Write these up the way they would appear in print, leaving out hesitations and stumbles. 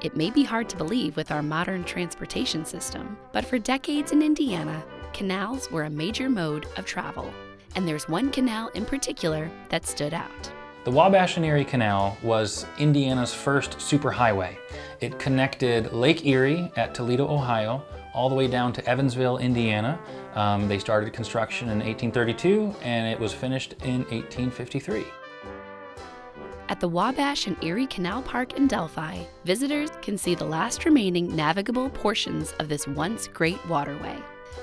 It may be hard to believe with our modern transportation system, but for decades in Indiana, canals were a major mode of travel. And there's one canal in particular that stood out. The Wabash and Erie Canal was Indiana's first superhighway. It connected Lake Erie at Toledo, Ohio, all the way down to Evansville, Indiana. They started construction in 1832 and it was finished in 1853. At the Wabash and Erie Canal Park in Delphi, visitors can see the last remaining navigable portions of this once great waterway.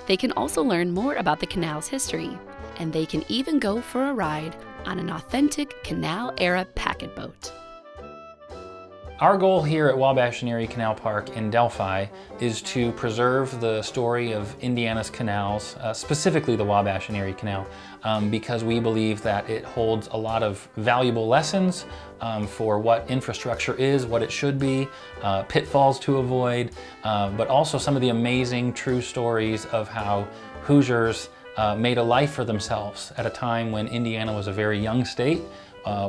They can also learn more about the canal's history, and they can even go for a ride on an authentic canal-era packet boat. Our goal here at Wabash and Erie Canal Park in Delphi is to preserve the story of Indiana's canals, specifically the Wabash and Erie Canal, because we believe that it holds a lot of valuable lessons for what infrastructure is, what it should be, pitfalls to avoid, but also some of the amazing true stories of how Hoosiers made a life for themselves at a time when Indiana was a very young state,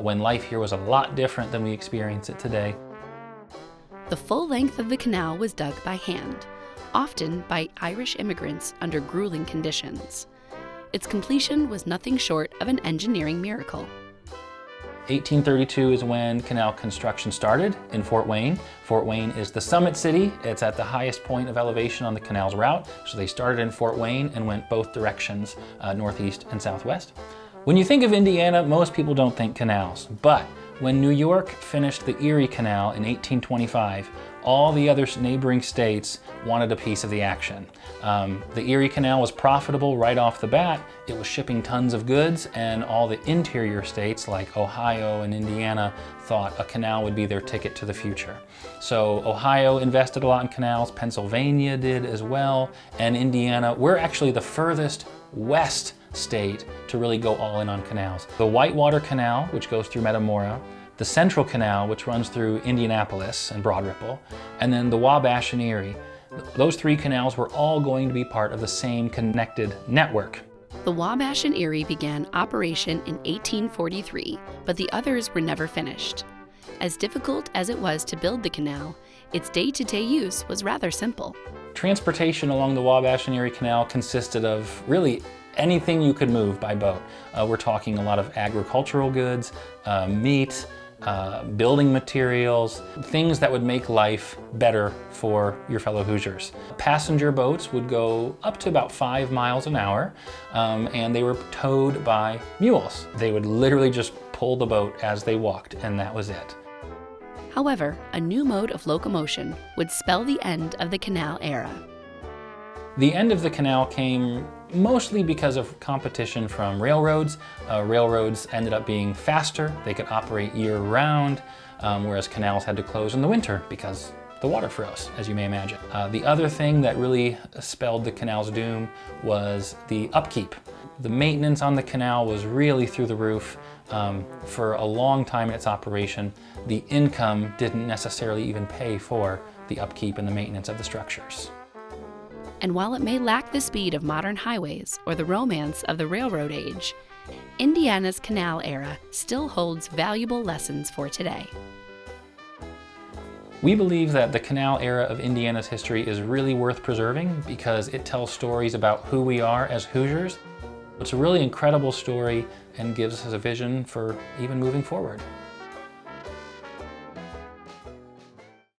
when life here was a lot different than we experience it today. The full length of the canal was dug by hand, often by Irish immigrants under grueling conditions. Its completion was nothing short of an engineering miracle. 1832 is when canal construction started in Fort Wayne. Fort Wayne is the summit city. It's at the highest point of elevation on the canal's route. So they started in Fort Wayne and went both directions, northeast and southwest. When you think of Indiana, most people don't think canals, but when New York finished the Erie Canal in 1825, all the other neighboring states wanted a piece of the action. The Erie Canal was profitable right off the bat. It was shipping tons of goods, and all the interior states like Ohio and Indiana thought a canal would be their ticket to the future. So Ohio invested a lot in canals, Pennsylvania did as well, and Indiana, we're actually the furthest west state to really go all in on canals. The Whitewater Canal, which goes through Metamora, the Central Canal, which runs through Indianapolis and Broad Ripple, and then the Wabash and Erie. Those three canals were all going to be part of the same connected network. The Wabash and Erie began operation in 1843, but the others were never finished. As difficult as it was to build the canal, its day-to-day use was rather simple. Transportation along the Wabash and Erie Canal consisted of really anything you could move by boat. We're talking a lot of agricultural goods, meat, building materials, things that would make life better for your fellow Hoosiers. Passenger boats would go up to about 5 miles an hour, and they were towed by mules. They would literally just pull the boat as they walked, and that was it. However, a new mode of locomotion would spell the end of the canal era. The end of the canal came mostly because of competition from railroads. Railroads ended up being faster, they could operate year-round, whereas canals had to close in the winter because the water froze, as you may imagine. The other thing that really spelled the canal's doom was the upkeep. The maintenance on the canal was really through the roof. For a long time in its operation, the income didn't necessarily even pay for the upkeep and the maintenance of the structures. And while it may lack the speed of modern highways or the romance of the railroad age, Indiana's canal era still holds valuable lessons for today. We believe that the canal era of Indiana's history is really worth preserving because it tells stories about who we are as Hoosiers. It's a really incredible story and gives us a vision for even moving forward.